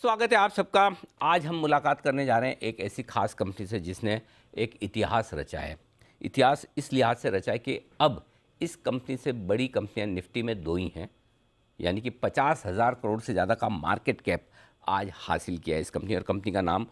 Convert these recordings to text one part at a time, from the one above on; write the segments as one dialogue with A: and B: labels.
A: स्वागत है आप सबका। आज हम मुलाकात करने जा रहे हैं एक ऐसी खास कंपनी से जिसने एक इतिहास रचा है। इतिहास इस लिहाज से रचा है कि अब इस कंपनी से बड़ी कंपनियां निफ्टी में दो ही हैं, यानी कि 50,000 करोड़ से ज़्यादा का मार्केट कैप आज हासिल किया है इस कंपनी। और कंपनी का नाम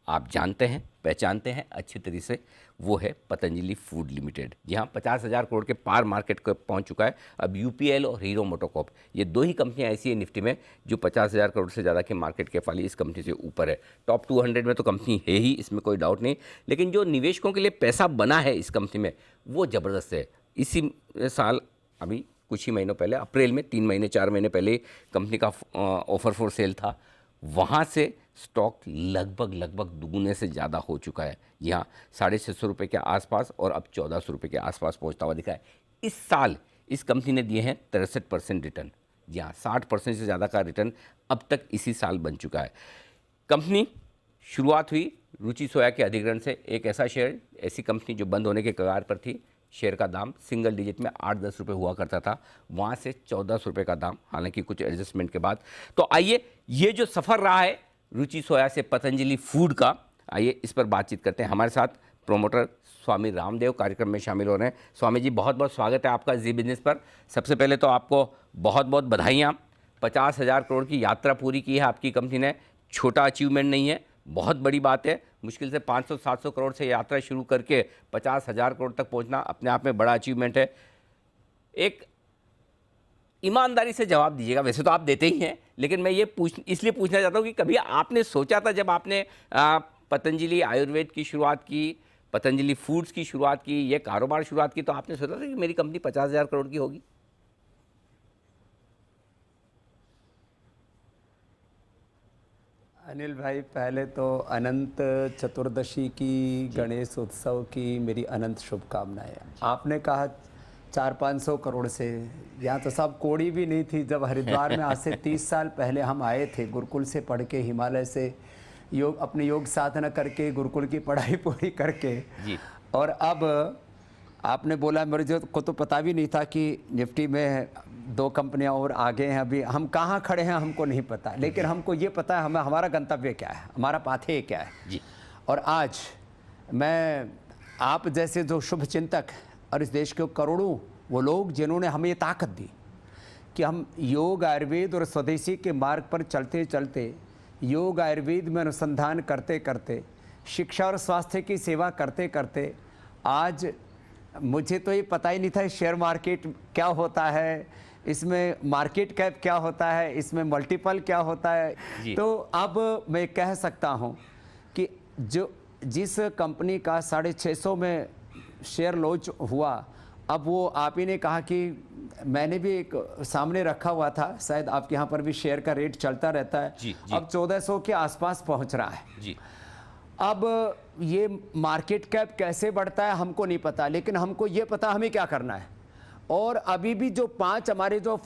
A: आप जानते हैं, पहचानते हैं अच्छी तरीके से, वो है पतंजलि फूड लिमिटेड। जी हाँ, 50,000 करोड़ के पार मार्केट को पहुंच चुका है। अब यूपीएल और हीरो मोटोकॉर्प, ये दो ही कंपनियां ऐसी हैं निफ्टी में जो 50,000 करोड़ से ज़्यादा के मार्केट कैप वाली इस कंपनी से ऊपर है। टॉप 200 में तो कंपनी है ही, इसमें कोई डाउट नहीं। लेकिन जो निवेशकों के लिए पैसा बना है इस कंपनी में वो ज़बरदस्त है। इसी साल अभी कुछ ही महीनों पहले, अप्रैल में 3 महीने 4 महीने पहले कंपनी का ऑफर फॉर सेल था। वहाँ से स्टॉक लगभग दुगुने से ज़्यादा हो चुका है। यहाँ 650 रुपये के आसपास और अब 1400 रुपये के आसपास पहुँचता हुआ दिखा है। इस साल इस कंपनी ने दिए हैं 63% रिटर्न। जी हाँ, 60% से ज़्यादा का रिटर्न अब तक इसी साल बन चुका है। कंपनी शुरुआत हुई रुचि सोया के अधिग्रहण से। एक ऐसा शेयर, ऐसी कंपनी जो बंद होने के कगार पर थी। शेयर का दाम सिंगल डिजिट में 8-10 रुपये हुआ करता था, वहाँ से 1400 रुपये का दाम, हालांकि कुछ एडजस्टमेंट के बाद। तो आइए, ये जो सफ़र रहा है रुचि सोया से पतंजलि फूड का, आइए इस पर बातचीत करते हैं। हमारे साथ प्रोमोटर स्वामी रामदेव कार्यक्रम में शामिल हो रहे हैं। स्वामी जी, बहुत बहुत स्वागत है आपका जी बिजनेस पर। सबसे पहले तो आपको बहुत बहुत बधाइयाँ। 50,000 करोड़ की यात्रा पूरी की है आपकी कंपनी ने। छोटा अचीवमेंट नहीं है, बहुत बड़ी बात है। मुश्किल से 500-700 करोड़ से यात्रा शुरू करके 50,000 करोड़ तक पहुंचना अपने आप में बड़ा अचीवमेंट है। एक ईमानदारी से जवाब दीजिएगा, वैसे तो आप देते ही हैं, लेकिन मैं ये इसलिए पूछना चाहता हूँ कि कभी आपने सोचा था, जब आपने पतंजलि आयुर्वेद की शुरुआत की, पतंजलि फूड्स की शुरुआत की, ये कारोबार शुरुआत की, तो आपने सोचा था कि मेरी कंपनी 50,000 करोड़ की होगी?
B: अनिल भाई, पहले तो अनंत चतुर्दशी की, गणेश उत्सव की मेरी अनंत शुभकामनाएं। आपने कहा 400-500 करोड़ से, यहाँ तो सब कौड़ी भी नहीं थी। जब हरिद्वार में आज से 30 साल पहले हम आए थे, गुरुकुल से पढ़ के, हिमालय से अपनी योग साधना करके, गुरुकुल की पढ़ाई पूरी करके
A: जी।
B: और अब आपने बोला, मेरे को तो पता भी नहीं था कि निफ्टी में 2 कंपनियां और आगे हैं। अभी हम कहाँ खड़े हैं हमको नहीं पता, लेकिन हमको ये पता है हमारा गंतव्य क्या है, हमारा पाथेय क्या है
A: जी।
B: और आज मैं, आप जैसे जो शुभ चिंतक और इस देश के करोड़ों वो लोग जिन्होंने हमें ये ताकत दी कि हम योग, आयुर्वेद और स्वदेशी के मार्ग पर चलते चलते, योग आयुर्वेद में अनुसंधान करते करते, शिक्षा और स्वास्थ्य की सेवा करते करते, आज मुझे तो ये पता ही नहीं था शेयर मार्केट क्या होता है, इसमें मार्केट कैप क्या होता है, इसमें मल्टीपल क्या होता है। तो अब मैं कह सकता हूँ कि जिस कंपनी का 650 में शेयर लॉन्च हुआ, अब वो आप ही ने कहा कि मैंने भी एक सामने रखा हुआ था, शायद आपके यहाँ पर भी शेयर का रेट चलता रहता है।
A: जी।
B: अब 1400 के आसपास पहुँच रहा है।
A: जी।
B: अब ये मार्केट कैप कैसे बढ़ता है हमको नहीं पता, लेकिन हमको ये पता हमें क्या करना है। और अभी भी जो 5 हमारे जो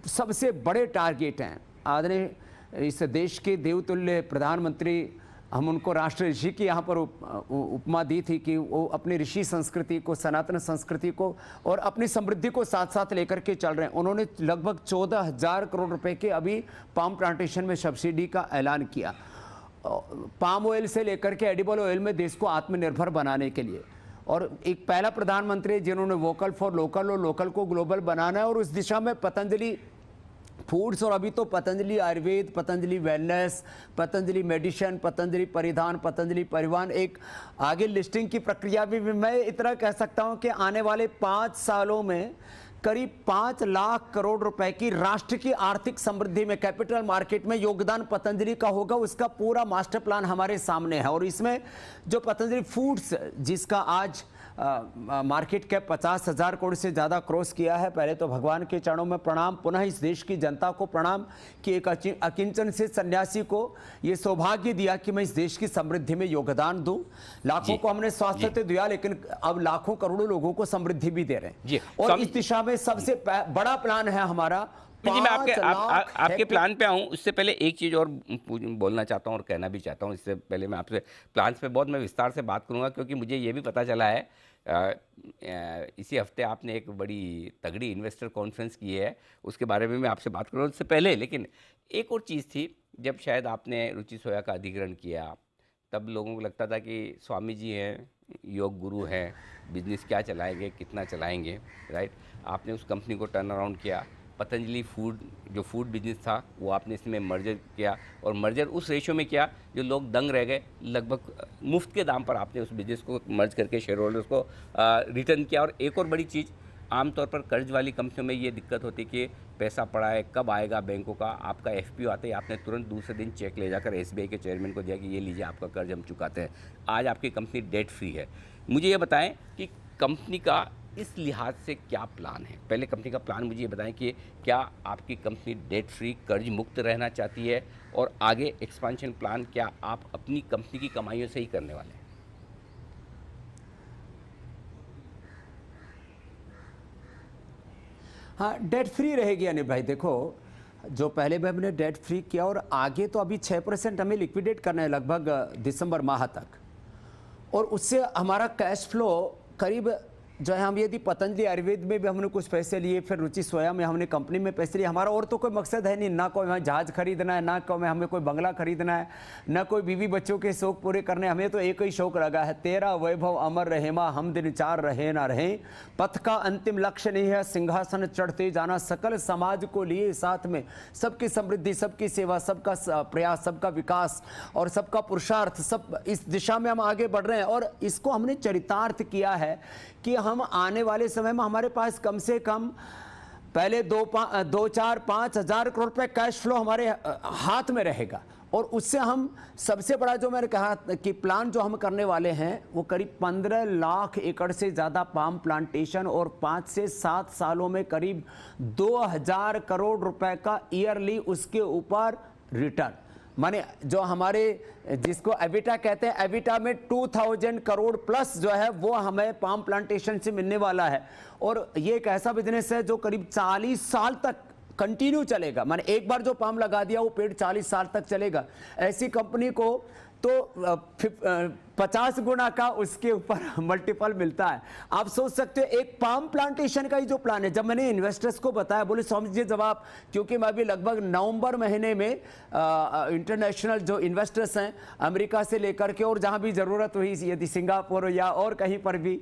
B: सबसे बड़े टारगेट हैं, आदरणीय इस देश के देवतुल्य प्रधानमंत्री, हम उनको राष्ट्र ऋषि की यहाँ पर उपमा दी थी कि वो अपनी ऋषि संस्कृति को, सनातन संस्कृति को और अपनी समृद्धि को साथ साथ लेकर के चल रहे हैं। उन्होंने लगभग 14,000 करोड़ रुपए के अभी पाम प्लांटेशन में सब्सिडी का ऐलान किया, पाम ऑयल से लेकर के एडिबल ऑयल में देश को आत्मनिर्भर बनाने के लिए। और एक पहला प्रधानमंत्री जिन्होंने वोकल फॉर लोकल और लोकल को ग्लोबल बनाना है, और उस दिशा में पतंजलि फूड्स और अभी तो पतंजलि आयुर्वेद, पतंजलि वेलनेस, पतंजलि मेडिसिन, पतंजलि परिधान, पतंजलि परिवहन, एक आगे लिस्टिंग की प्रक्रिया भी मैं इतना कह सकता हूं कि आने वाले 5 सालों में करीब 5 लाख करोड़ रुपए की राष्ट्र की आर्थिक समृद्धि में, कैपिटल मार्केट में योगदान पतंजलि का होगा। उसका पूरा मास्टर प्लान हमारे सामने है। और इसमें जो पतंजलि फूड्स, जिसका आज मार्केट कैप 50,000 करोड़ से ज़्यादा क्रॉस किया है, पहले तो भगवान के चरणों में प्रणाम, पुनः इस देश की जनता को प्रणाम कि एक अकिंचन से सन्यासी को ये सौभाग्य दिया कि मैं इस देश की समृद्धि में योगदान दूं। लाखों को हमने स्वास्थ्य तो दिया, लेकिन अब लाखों करोड़ों लोगों को समृद्धि भी दे रहे हैं। और इस दिशा में सबसे बड़ा प्लान है हमारा।
A: जी, मैं आपके प्लान पे आऊँ उससे पहले एक चीज़ और बोलना चाहता हूँ और कहना भी चाहता हूँ। इससे पहले मैं आपसे प्लान्स पे बहुत मैं विस्तार से बात करूँगा, क्योंकि मुझे ये भी पता चला है इसी हफ्ते आपने एक बड़ी तगड़ी इन्वेस्टर कॉन्फ्रेंस की है, उसके बारे में मैं आपसे बात करूँगा। उससे पहले लेकिन एक और चीज़ थी, जब शायद आपने रुचि सोया का अधिग्रहण किया, तब लोगों को लगता था कि स्वामी जी हैं, योग गुरु हैं, बिजनेस क्या चलाएंगे, कितना चलाएंगे, राइट। आपने उस कंपनी को टर्न अराउंड किया। पतंजलि फूड, जो फूड बिजनेस था, वो आपने इसमें मर्जर किया, और मर्जर उस रेशो में किया जो लोग दंग रह गए। लगभग मुफ्त के दाम पर आपने उस बिजनेस को मर्ज करके शेयर होल्डर्स को रिटर्न किया। और एक और बड़ी चीज़, आमतौर पर कर्ज वाली कंपनियों में ये दिक्कत होती है कि पैसा पड़ा है, कब आएगा बैंकों का। आपका एफपीओ आते ही आपने तुरंत दूसरे दिन चेक ले जाकर एसबीआई के चेयरमैन को दिया कि ये लीजिए, आपका कर्ज हम चुकाते हैं। आज आपकी कंपनी डेट फ्री है। मुझे ये बताएं कि कंपनी का इस लिहाज से क्या प्लान है। पहले कंपनी का प्लान मुझे ये बताएं कि क्या आपकी कंपनी डेट फ्री, कर्ज मुक्त रहना चाहती है, और आगे एक्सपांशन प्लान क्या आप अपनी कंपनी की कमाइयों से ही करने वाले हैं?
B: हाँ, डेट फ्री रहेगी अनिल भाई। देखो, जो पहले भी हमने डेट फ्री किया, और आगे तो अभी 6% हमें लिक्विडेट करना है लगभग दिसंबर माह तक, और उससे हमारा कैश फ्लो करीब जो है, हम यदि पतंजलि आयुर्वेद में भी हमने कुछ पैसे लिए, फिर रुचि सोया में हमने कंपनी में पैसे लिए, हमारा और तो कोई मकसद है नहीं, ना कोई हमें जहाज खरीदना है, ना कोई हमें कोई बंगला खरीदना है, ना कोई बीवी बच्चों के शौक पूरे करने। हमें तो एक ही शौक लगा है, तेरा वैभव अमर रहे माँ, हम दिन चार रहे ना रहे। पथ का अंतिम लक्ष्य नहीं है सिंहासन चढ़ते जाना, सकल समाज को लिए साथ में, सबकी समृद्धि, सबकी सेवा, सबका प्रयास, सबका विकास और सबका पुरुषार्थ, सब इस दिशा में हम आगे बढ़ रहे हैं। और इसको हमने चरितार्थ किया है कि हम आने वाले समय में हमारे पास कम से कम पहले 2-4-5 हजार करोड़ रुपए कैश फ्लो हमारे हाथ में रहेगा। और उससे हम सबसे बड़ा जो मैंने कहा कि प्लान जो हम करने वाले हैं, वो करीब 15 लाख एकड़ से ज़्यादा पाम प्लांटेशन, और 5 से 7 सालों में करीब 2000 करोड़ रुपए का ईयरली उसके ऊपर रिटर्न। माने जो हमारे, जिसको एबिटा कहते हैं, एबिटा में 2000 करोड़ प्लस जो है वो हमें पाम प्लांटेशन से मिलने वाला है। और ये एक ऐसा बिजनेस है जो करीब 40 साल तक कंटिन्यू चलेगा। माने एक बार जो पाम लगा दिया, वो पेड़ 40 साल तक चलेगा। ऐसी कंपनी को तो 50 गुना का उसके ऊपर मल्टीपल मिलता है। आप सोच सकते हो, एक पाम प्लांटेशन का ही जो प्लान है, जब मैंने इन्वेस्टर्स को बताया, बोले स्वामी जी जब आप, क्योंकि मैं अभी लगभग नवंबर महीने में इंटरनेशनल जो इन्वेस्टर्स हैं अमेरिका से लेकर के, और जहां भी ज़रूरत हुई, यदि सिंगापुर या और कहीं पर भी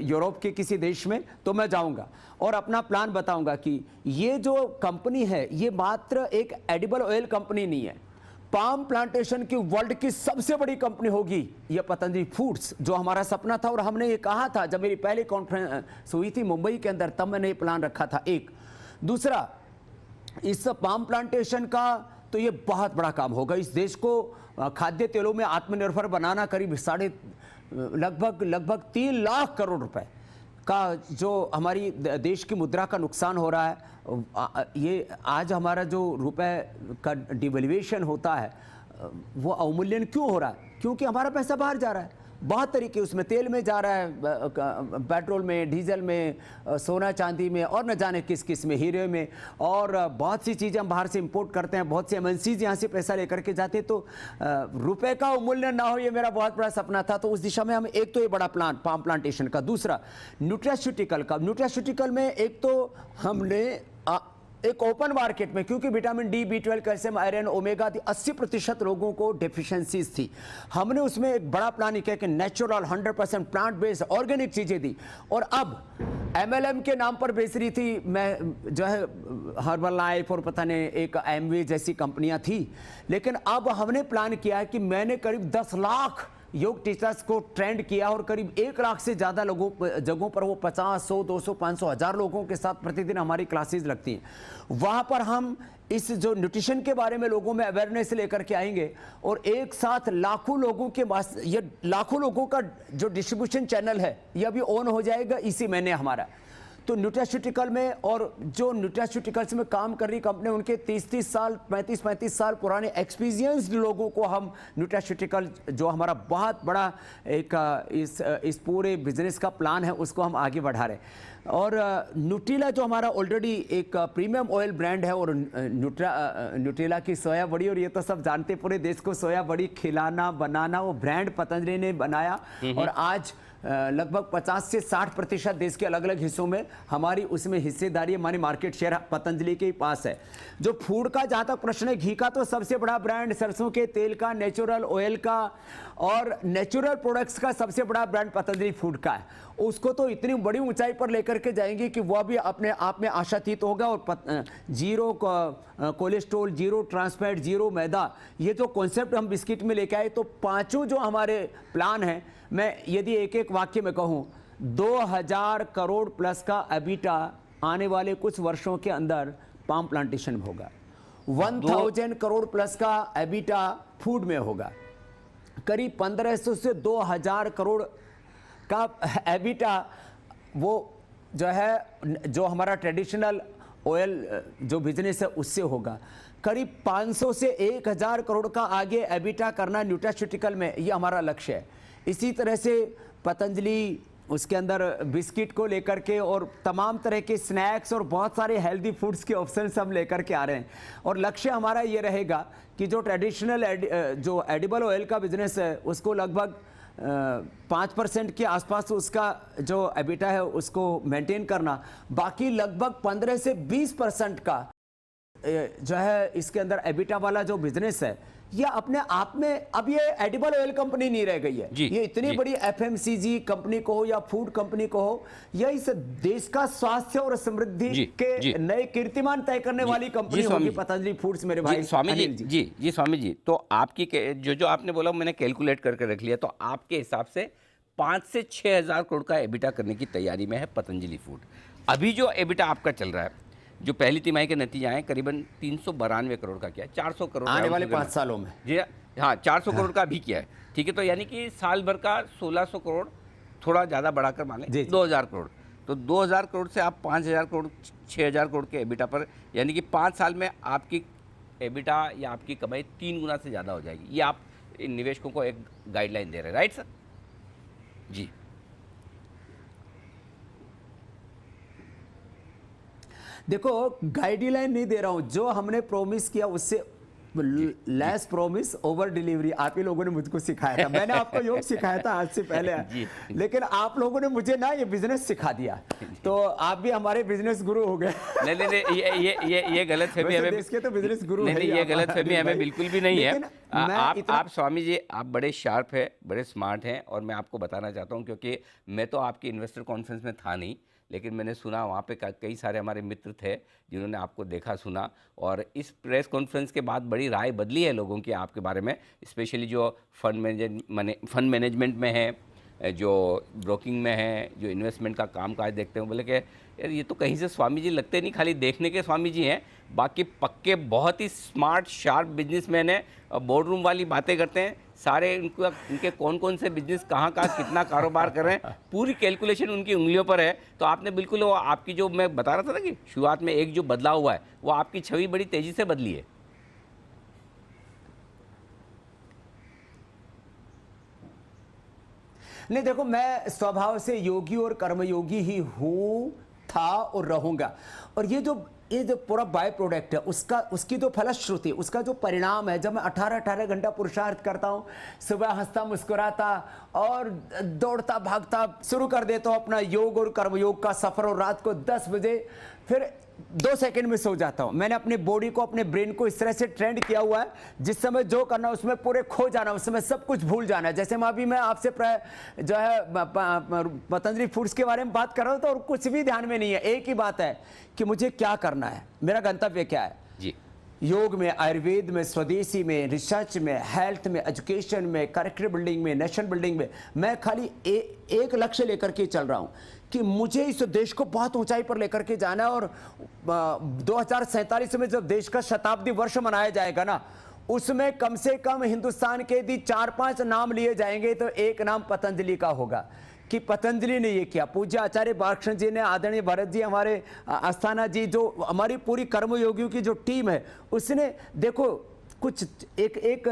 B: यूरोप के किसी देश में, तो मैं जाऊंगा और अपना प्लान बताऊंगा कि ये जो कंपनी है, ये मात्र एक एडिबल ऑयल कंपनी नहीं है, पाम प्लांटेशन की वर्ल्ड की सबसे बड़ी कंपनी होगी ये पतंजलि फूड्स, जो हमारा सपना था। और हमने ये कहा था जब मेरी पहली कॉन्फ्रेंस हुई थी मुंबई के अंदर, तब मैंने ये प्लान रखा था। एक दूसरा, इस पाम प्लांटेशन का तो ये बहुत बड़ा काम होगा। इस देश को खाद्य तेलों में आत्मनिर्भर बनाना, करीब लगभग 3 लाख करोड़ रुपए का जो हमारी देश की मुद्रा का नुकसान हो रहा है। ये आज हमारा जो रुपए का डिवैल्यूएशन होता है, वो अवमूल्यन क्यों हो रहा है? क्योंकि हमारा पैसा बाहर जा रहा है। बहुत तरीके, उसमें तेल में जा रहा है, पेट्रोल में, डीजल में, सोना चांदी में, और न जाने किस किस में, हीरे में, और बहुत सी चीज़ें हम बाहर से इंपोर्ट करते हैं। बहुत से एमएनसीज यहाँ से पैसा लेकर के जाते, तो रुपए का अवमूल्यन ना हो, ये मेरा बहुत बड़ा सपना था। तो उस दिशा में हम, एक तो ये बड़ा प्लान पाम प्लांटेशन का, दूसरा न्यूट्रास्यूटिकल का। न्यूट्रास्यूटिकल में एक तो हमने एक ओपन मार्केट में, क्योंकि vitamin D, B12, calcium, iron, omega 80% लोगों को डेफिशिएंसीज थी, हमने उसमें एक बड़ा प्लान किया कि नेचुरल 100% प्लांट बेस्ड ऑर्गेनिक चीज़ें दी। और अब MLM के नाम पर बेच रही थी मैं, जो है हर्बल लाइफ और पता नहीं एक एमवे जैसी कंपनियां थी। लेकिन अब हमने प्लान किया है कि मैंने करीब 10 लाख योग टीचर्स को ट्रेंड किया, और करीब 1 लाख से ज़्यादा जगहों पर वो 50, 100, 200, 500, 1000 लोगों के साथ प्रतिदिन हमारी क्लासेस लगती हैं। वहाँ पर हम इस जो न्यूट्रिशन के बारे में लोगों में अवेयरनेस लेकर के आएंगे, और एक साथ लाखों लोगों के पास, ये लाखों लोगों का जो डिस्ट्रीब्यूशन चैनल है, ये अभी ऑन हो जाएगा इसी महीने हमारा। तो न्यूट्रास्यूटिकल में, और जो न्यूट्रास्यूटिकल्स में काम कर रही कंपनी, उनके 30-30 साल, 35-35 साल पुराने एक्सपीरियंस्ड लोगों को हम न्यूट्रास्यूटिकल, जो हमारा बहुत बड़ा एक इस पूरे बिजनेस का प्लान है, उसको हम आगे बढ़ा रहे हैं। और न्यूट्रिला जो हमारा ऑलरेडी एक प्रीमियम ऑयल ब्रांड है, और न्यूट्रिला की सोया बड़ी, और ये तो सब जानते पूरे देश को, सोया बड़ी खिलाना बनाना वो ब्रांड पतंजलि ने बनाया। और आज लगभग 50 से 60% देश के अलग अलग हिस्सों में हमारी उसमें हिस्सेदारी, हमारी मार्केट शेयर पतंजलि के पास है। जो फूड का जहाँ तक प्रश्न है, घी का तो सबसे बड़ा ब्रांड, सरसों के तेल का, नेचुरल ऑयल का और नेचुरल प्रोडक्ट्स का सबसे बड़ा ब्रांड पतंजलि फूड का है। उसको तो इतनी बड़ी ऊंचाई पर लेकर के जाएंगे कि वह भी अपने आप में आशातीत होगा। और zero cholesterol, zero trans fat, zero मैदा, ये जो कॉन्सेप्ट हम बिस्किट में लेके आए, तो पांचों जो हमारे प्लान हैं, मैं यदि एक एक वाक्य में कहूँ, 2000 करोड़ प्लस का एबिटा आने वाले कुछ वर्षों के अंदर पाम प्लांटेशन में होगा। 1000 करोड़ प्लस का एबिटा फूड में होगा। करीब 1500 से 2000 करोड़ का एबिटा वो जो है, जो हमारा ट्रेडिशनल ऑयल जो बिजनेस है उससे होगा। करीब 500 से 1000 करोड़ का आगे एबिटा करना न्यूट्रास्यूटिकल में, ये हमारा लक्ष्य है। इसी तरह से पतंजलि उसके अंदर बिस्किट को लेकर के और तमाम तरह के स्नैक्स और बहुत सारे हेल्दी फूड्स के ऑप्शन हम लेकर के आ रहे हैं। और लक्ष्य हमारा ये रहेगा कि जो ट्रेडिशनल जो एडिबल ऑयल का बिजनेस है उसको लगभग 5% के आसपास उसका जो एबिटा है उसको मेंटेन करना, बाकी लगभग 15 से 20% का जो है इसके अंदर एबिटा वाला जो बिजनेस है, ये अपने आप में, अब ये एडिबल ऑयल कंपनी नहीं रह गई है। ये इतनी बड़ी एफएमसीजी कंपनी को हो या फूड कंपनी को हो, या इस देश का स्वास्थ्य और समृद्धि के नए कीर्तिमान तय करने वाली कंपनी होगी पतंजलि फूड्स। मेरे भाई
A: स्वामी जी स्वामी जी, तो आपकी जो आपने बोला मैंने कैलकुलेट करके रख लिया, तो आपके हिसाब से 5 से 6000 करोड़ का एबिटा करने की तैयारी में है पतंजलि फूड। अभी जो एबिटा आपका चल रहा है, जो पहली तिमाही के नतीजे आए, करीबन 392 करोड़ का किया है, 400 करोड़
B: आने वाले 5 सालों में।
A: जी हाँ, 400 करोड़ का भी किया है। ठीक है, तो यानी कि साल भर का 1600 करोड़, थोड़ा ज़्यादा बढ़ाकर मान लें 2000 करोड़। तो 2000 करोड़ से आप 5000 करोड़, 6000 करोड़ के एबिटा पर, यानी कि 5 साल में आपकी एबिटा या आपकी कमाई 3 गुना से ज़्यादा हो जाएगी। ये आप इन निवेशकों को एक गाइडलाइन दे रहे हैं, राइट सर? जी
B: देखो, गाइडलाइन नहीं दे रहा हूं, जो हमने प्रॉमिस किया उससे लेस प्रॉमिस ओवर डिलीवरी आप ही लोगों ने मुझको सिखाया था। मैंने आपको योग सिखाया था आज से पहले, लेकिन आप लोगों ने मुझे ना ये बिजनेस सिखा दिया, तो आप भी हमारे बिजनेस गुरु हो गए।
A: नहीं, ये गलत फहमी हमें,
B: इसके तो बिजनेस गुरु
A: नहीं, ये गलत फहमी हमें बिल्कुल भी नहीं है। आप स्वामी जी, आप बड़े शार्प है, बड़े स्मार्ट हैं, और मैं आपको बताना चाहता हूँ, क्योंकि मैं तो आपके इन्वेस्टर कॉन्फ्रेंस में था नहीं, लेकिन मैंने सुना वहाँ पे कई सारे हमारे मित्र थे जिन्होंने आपको देखा सुना, और इस प्रेस कॉन्फ्रेंस के बाद बड़ी राय बदली है लोगों की आपके बारे में, स्पेशली जो फंड मैनेजमेंट में है, जो ब्रोकिंग में है, जो इन्वेस्टमेंट का काम काज देखते हैं, बोले कि यार ये तो कहीं से स्वामी जी लगते नहीं, खाली देखने के स्वामी जी हैं, बाकी पक्के बहुत ही स्मार्ट शार्प बिजनेसमैन है, बोर्ड रूम वाली बातें करते हैं सारे। उनके कौन कौन से बिजनेस कहाँ कितना कारोबार कर रहे हैं, पूरी कैलकुलेशन उनकी उंगलियों पर है। तो आपने बिल्कुल वो आपकी जो मैं बता रहा था ना कि शुरुआत में एक जो बदलाव हुआ है, वो आपकी छवि बड़ी तेज़ी से बदली है।
B: नहीं, देखो, मैं स्वभाव से योगी और कर्मयोगी ही हूँ, था और रहूँगा। और ये जो पूरा बाय प्रोडक्ट है, उसकी जो फलश्रुति, उसका जो परिणाम है, जब मैं 18 घंटा पुरुषार्थ करता हूँ, सुबह हंसता मुस्कुराता और दौड़ता भागता शुरू कर देता हूँ अपना योग और कर्मयोग का सफ़र, और रात को 10 बजे फिर 2 सेकंड में सो जाता हूँ। मैंने अपने बॉडी को, अपने ब्रेन को इस तरह से ट्रेंड किया हुआ है, जिस समय जो करना उसमें पूरे खो जाना, उस समय सब कुछ भूल जाना है। जैसे मैं आपसे जो है पतंजलि फूड्स के बारे में बात कर रहा हूँ, तो और कुछ भी ध्यान में नहीं है, एक ही बात है कि मुझे क्या करना है, मेरा गंतव्य क्या है
A: जी।
B: योग में, आयुर्वेद में, स्वदेशी में, रिसर्च में, हेल्थ में, एजुकेशन में, कैरेक्टर बिल्डिंग में, नेशन बिल्डिंग में, मैं खाली एक लक्ष्य लेकर के चल रहा हूँ कि मुझे इस देश को बहुत ऊंचाई पर लेकर के जाना है। और 2047 में जब देश का शताब्दी वर्ष मनाया जाएगा ना, उसमें कम से कम हिंदुस्तान के यदि 4-5 नाम लिए जाएंगे तो एक नाम पतंजलि का होगा, कि पतंजलि ने ये किया। पूज्य आचार्य बालकृष्ण जी ने, आदरणीय भरत जी, हमारे अस्थाना जी, जो हमारी पूरी कर्मयोगियों की जो टीम है, उसने देखो कुछ एक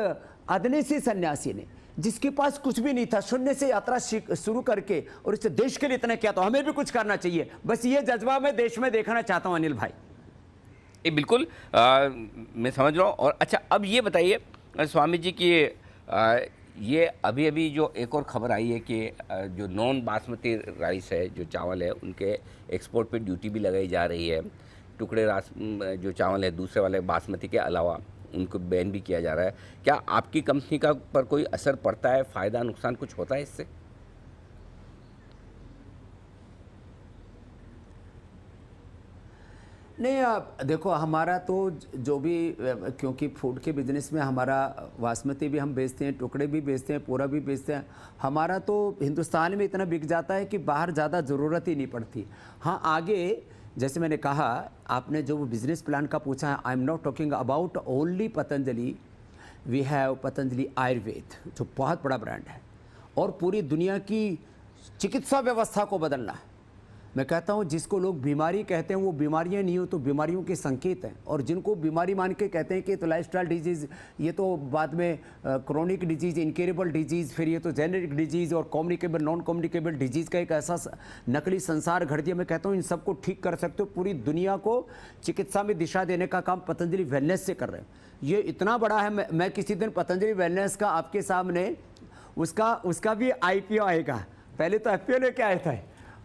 B: अदनी सी सन्यासी ने, जिसके पास कुछ भी नहीं था, शून्य से यात्रा शुरू करके और इस देश के लिए इतना किया, तो हमें भी कुछ करना चाहिए। बस ये जज्बा मैं देश में देखना चाहता हूं अनिल भाई।
A: बिल्कुल मैं समझ रहा हूँ। और अच्छा, अब ये बताइए स्वामी जी कि ये अभी अभी जो एक और खबर आई है कि जो नॉन बासमती राइस है, जो चावल है, उनके एक्सपोर्ट पे ड्यूटी भी लगाई जा रही है। टुकड़े रास जो चावल है दूसरे वाले बासमती के अलावा उनको बैन भी किया जा रहा है। क्या आपकी कंपनी का पर कोई असर पड़ता है, फ़ायदा नुकसान कुछ होता है इससे?
B: नहीं, आप देखो, हमारा तो जो भी क्योंकि फूड के बिजनेस में हमारा बासमती भी हम बेचते हैं, टुकड़े भी बेचते हैं, पूरा भी बेचते हैं। हमारा तो हिंदुस्तान में इतना बिक जाता है कि बाहर ज़्यादा ज़रूरत ही नहीं पड़ती। हाँ, आगे जैसे मैंने कहा, आपने जो बिजनेस प्लान का पूछा है, I am not talking about only Patanjali. We have Patanjali Ayurveda, जो बहुत बड़ा ब्रांड है और पूरी दुनिया की चिकित्सा व्यवस्था को बदलना है। मैं कहता हूँ, जिसको लोग बीमारी कहते हैं वो बीमारियाँ नहीं हो तो बीमारियों के संकेत हैं, और जिनको बीमारी मान के कहते हैं कि ये तो लाइफस्टाइल डिजीज़, ये तो बाद में क्रोनिक डिजीज़, इनक्योरेबल डिजीज़, फिर ये तो जेनेरिक डिजीज़ और कम्युनिकेबल नॉन कम्युनिकेबल डिजीज़ का एक ऐसा नकली संसार घड़ दिया। मैं कहता हूँ इन सबको ठीक कर सकते हो। पूरी दुनिया को चिकित्सा में दिशा देने का काम पतंजलि वेलनेस से कर रहे हैं। ये इतना बड़ा है, मैं किसी दिन पतंजलि वेलनेस का आपके सामने उसका भी IPO आएगा। पहले तो FPO लेके आए थे,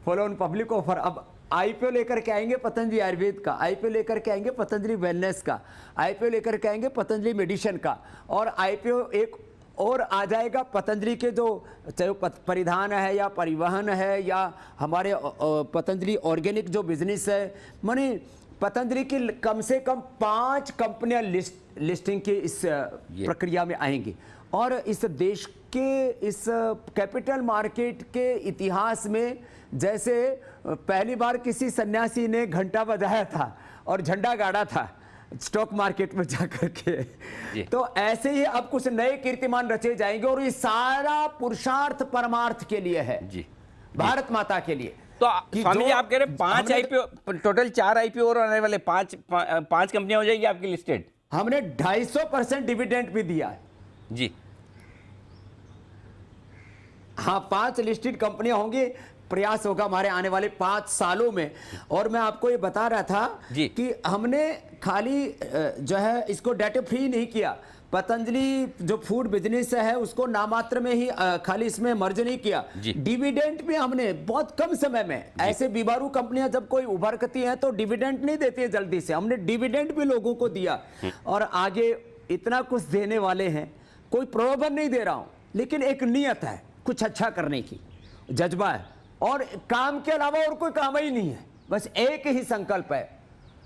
B: फॉलो ऑन पब्लिक ऑफर। अब IPO लेकर के आएंगे पतंजलि आयुर्वेद का, IPO लेकर के आएंगे पतंजलि वेलनेस का, IPO लेकर के आएंगे पतंजलि मेडिसिन का, और IPO एक और आ जाएगा पतंजलि के, जो चाहे परिधान है या परिवहन है या हमारे पतंजलि ऑर्गेनिक जो बिजनेस है। माने पतंजलि की कम से कम 5 कंपनियां लिस्टिंग की इस प्रक्रिया में आएंगी, और इस देश के इस कैपिटल मार्केट के इतिहास में जैसे पहली बार किसी सन्यासी ने घंटा बजाया था और झंडा गाड़ा था स्टॉक मार्केट में जाकर के, तो ऐसे ही अब कुछ नए कीर्तिमान रचे जाएंगे, और ये सारा पुरुषार्थ परमार्थ के लिए है जी, भारत माता के लिए।
A: तो स्वामी जी, आप कह रहे हैं 5 IPO, टोटल 4 IPO और आने वाले 5 कंपनियां हो जाएगी आपकी लिस्टेड।
B: हमने 250% डिविडेंड भी दिया है
A: जी।
B: हाँ, 5 लिस्टेड कंपनियां होंगी। प्रयास होगा हमारे आने वाले 5 सालों में। और मैं आपको ये बता रहा था कि हमने खाली जो है इसको डेट फ्री नहीं किया। पतंजलि जो फूड बिजनेस है उसको नामात्र में ही खाली इसमें मर्ज नहीं किया, डिविडेंड में हमने बहुत कम समय में, ऐसे बीमारू कंपनियां जब कोई उभरती हैं तो डिविडेंड नहीं देती है जल्दी से, हमने डिविडेंड भी लोगों को दिया, और आगे इतना कुछ देने वाले हैं। कोई प्रलोभन नहीं दे रहा हूं, लेकिन एक नियत है, कुछ अच्छा करने की जज्बा है, और काम के अलावा और कोई काम ही नहीं है, बस एक ही संकल्प है,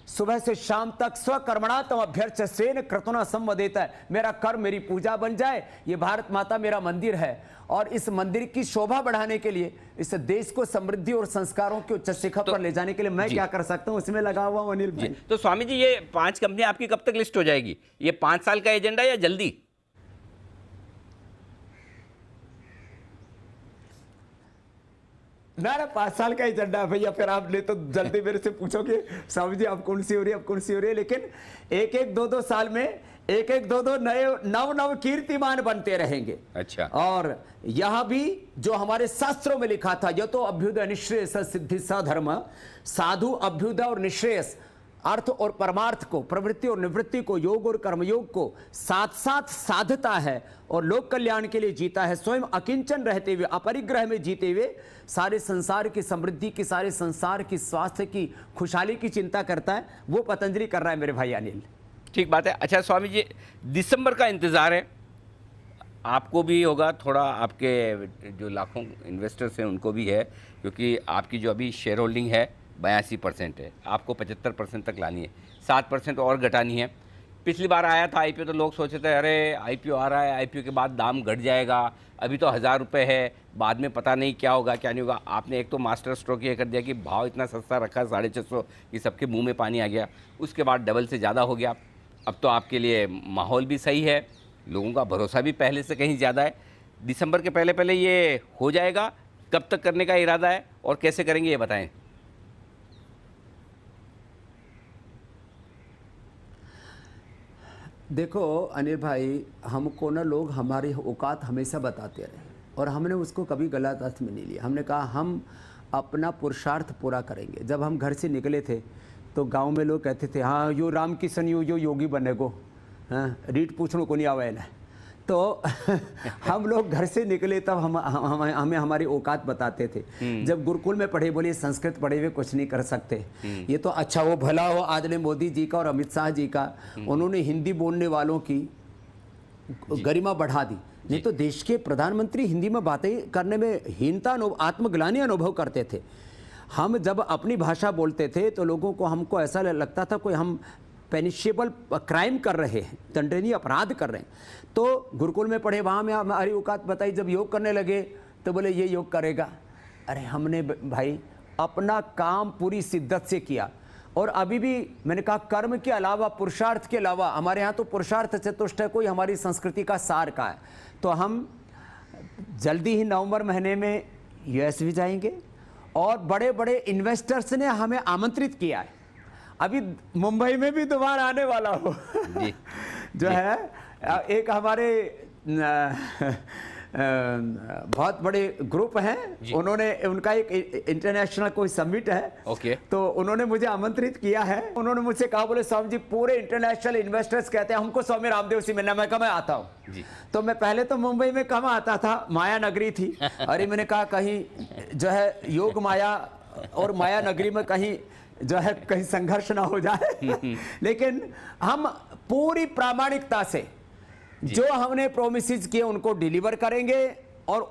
B: सुबह से शाम तक स्वकर्मणा तम अभ्यर्चसेन क्रतुना संवदेत है। मेरा कर्म मेरी पूजा बन जाए, ये भारत माता मेरा मंदिर है, और इस मंदिर की शोभा बढ़ाने के लिए, इस देश को समृद्धि और संस्कारों के उच्च शिखर पर ले जाने के लिए मैं क्या कर सकता हूं, इसमें लगा हुआ हूं अनिल भाई।
A: तो स्वामी जी, ये 5 कंपनियां आपकी कब तक लिस्ट हो जाएगी? ये 5 साल का एजेंडा या जल्दी?
B: ना 5 साल का एजेंडा है भैया। फिर आपने तो जल्दी मेरे से पूछोगे स्वामी जी अब कौन सी हो रही है, अब कौन सी हो रही है, लेकिन एक एक दो साल में एक दो नए नव कीर्तिमान बनते रहेंगे।
A: अच्छा।
B: और यह भी जो हमारे शास्त्रों में लिखा था, यह तो अभ्युदय निश्रेयस सिद्धि धर्म, साधु अभ्युदय और निश्रेयस, अर्थ और परमार्थ को, प्रवृत्ति और निवृत्ति को, योग और कर्मयोग को साथ साथ साधता है और लोक कल्याण के लिए जीता है, स्वयं अकिंचन रहते हुए, अपरिग्रह में जीते हुए सारे संसार की समृद्धि की, सारे संसार की स्वास्थ्य की, खुशहाली की चिंता करता है, वो पतंजलि कर रहा है मेरे भाई अनिल।
A: ठीक बात है। अच्छा स्वामी जी, दिसंबर का इंतज़ार है, आपको भी होगा थोड़ा, आपके जो लाखों इन्वेस्टर्स हैं उनको भी है, क्योंकि आपकी जो अभी शेयर होल्डिंग है 82% है, आपको 75% तक लानी है, 7% और घटानी है। पिछली बार आया था IPO तो लोग सोचे थे अरे IPO आ रहा है, IPO के बाद दाम घट जाएगा, अभी तो 1000 रुपये है, बाद में पता नहीं क्या होगा क्या नहीं होगा। आपने एक तो मास्टर स्ट्रोक ये कर दिया कि भाव इतना सस्ता रखा 650, कि सबके मुंह में पानी आ गया, उसके बाद डबल से ज़्यादा हो गया। अब तो आपके लिए माहौल भी सही है, लोगों का भरोसा भी पहले से कहीं ज़्यादा है। दिसंबर के पहले ये हो जाएगा, कब तक करने का इरादा है और कैसे करेंगे ये बताएं।
B: देखो अनिल भाई, हमको ना लोग हमारी औकात हमेशा बताते रहे, और हमने उसको कभी गलत अर्थ में नहीं लिया। हमने कहा हम अपना पुरुषार्थ पूरा करेंगे। जब हम घर से निकले थे तो गांव में लोग कहते थे हाँ यो राम किशन यो योगी बनेगो, हाँ रीट पूछने को नहीं आवे ना। तो हम लोग घर से निकले तब हमें हमारी औकात बताते थे। जब गुरुकुल में पढ़े, बोले संस्कृत पढ़े हुए कुछ नहीं कर सकते, ये तो अच्छा वो भला हो आदरणीय मोदी जी का और अमित शाह जी का, उन्होंने हिंदी बोलने वालों की गरिमा बढ़ा दी। नहीं तो देश के प्रधानमंत्री हिंदी में बातें करने में हीनता आत्मग्लानि अनुभव करते थे। हम जब अपनी भाषा बोलते थे तो लोगों को, हमको ऐसा लगता था कोई हम पेनिशेबल क्राइम कर रहे हैं, दंडनीय अपराध कर रहे हैं। तो गुरुकुल में पढ़े, वहाँ में हमारी औकात बताई। जब योग करने लगे तो बोले ये योग करेगा। अरे हमने भाई अपना काम पूरी शिद्दत से किया। और अभी भी मैंने कहा कर्म के अलावा, पुरुषार्थ के अलावा, हमारे यहाँ तो पुरुषार्थ चतुष्ट है, कोई हमारी संस्कृति का सार का है। तो हम जल्दी ही नवंबर महीने में यूएस भी जाएंगे और बड़े बड़े इन्वेस्टर्स ने हमें आमंत्रित किया है। अभी मुंबई में भी दोबारा आने वाला हो
A: जी।
B: जो
A: जी।
B: है एक हमारे बहुत बड़े ग्रुप हैं, उन्होंने, उनका एक इंटरनेशनल कोई समिट है।
A: ओके।
B: तो उन्होंने मुझे आमंत्रित किया है। उन्होंने मुझसे कहा, बोले स्वामी जी पूरे इंटरनेशनल इन्वेस्टर्स कहते हैं हमको स्वामी रामदेव से मिलना। मैं कहा मैं आता हूँ
A: जी।
B: तो मैं पहले तो मुंबई में कम आता था, माया नगरी थी। अरे मैंने कहा कहीं जो है योग माया और माया नगरी में कहीं जो है कहीं संघर्ष ना हो जाए। लेकिन हम पूरी प्रामाणिकता से जो हमने प्रोमिसेस किए उनको डिलीवर करेंगे और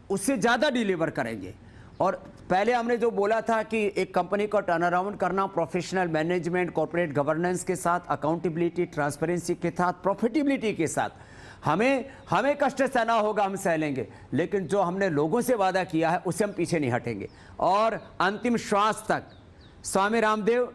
B: उससे ज़्यादा डिलीवर करेंगे। और पहले हमने जो बोला था कि एक कंपनी को टर्न अराउंड करना प्रोफेशनल मैनेजमेंट, कॉर्पोरेट गवर्नेंस के साथ, अकाउंटेबिलिटी, ट्रांसपेरेंसी के साथ, प्रॉफिटेबिलिटी के साथ, हमें कष्ट सहना होगा, हम सह लेंगे। लेकिन जो हमने लोगों से वादा किया है उससे हम पीछे नहीं हटेंगे। और अंतिम श्वास तक स्वामी रामदेव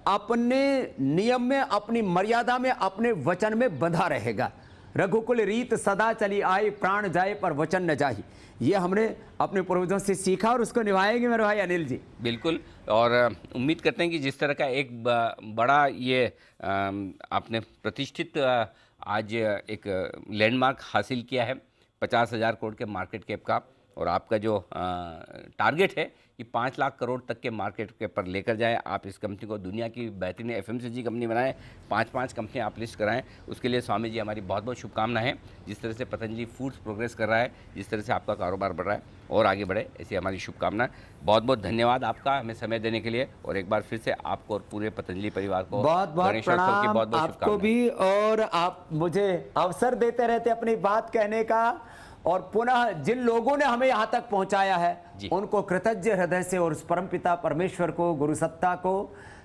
B: अपने नियम में, अपनी मर्यादा में, अपने वचन में बंधा रहेगा। रघुकुल रीत सदा चली आई, प्राण जाए पर वचन न जाही। ये हमने अपने पूर्वजों से सीखा और उसको निभाएंगे मेरे भाई अनिल जी।
A: बिल्कुल। और उम्मीद करते हैं कि जिस तरह का एक बड़ा ये आपने प्रतिष्ठित आज एक लैंडमार्क हासिल किया है 50,000 करोड़ के मार्केट कैप का, और आपका जो टारगेट है कि 5 लाख करोड़ तक के मार्केट कैप पर लेकर जाएं, आप इस कंपनी को दुनिया की बेहतरीन FMCG कंपनी बनाएं, 5 कंपनियां आप लिस्ट कराएं। उसके लिए स्वामी जी हमारी बहुत बहुत शुभकामनाएं हैं। जिस तरह से पतंजलि फूड्स प्रोग्रेस कर रहा है, जिस तरह से आपका कारोबार बढ़ रहा है और आगे बढ़े, ऐसी हमारी शुभकामनाएं। बहुत बहुत धन्यवाद आपका हमें समय देने के लिए, और एक बार फिर से आपको और पूरे पतंजलि परिवार को
B: बहुत बहुत
A: गणेशोत्सव की बहुत बहुत
B: आपको भी। और आप मुझे अवसर देते रहते अपनी बात कहने का, और पुनः जिन लोगों ने हमें यहाँ तक पहुँचाया है उनको कृतज्ञ हृदय से, और उस परमपिता परमेश्वर को, गुरु सत्ता को,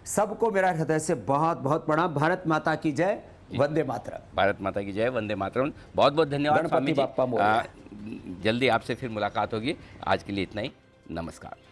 B: सबको मेरा हृदय से बहुत बहुत प्रणाम। भारत माता की जय, वंदे मातरम।
A: भारत माता की जय, वंदे मातरम। बहुत बहुत धन्यवाद स्वामी जी। जल्दी आपसे फिर मुलाकात होगी। आज के लिए इतना ही, नमस्कार।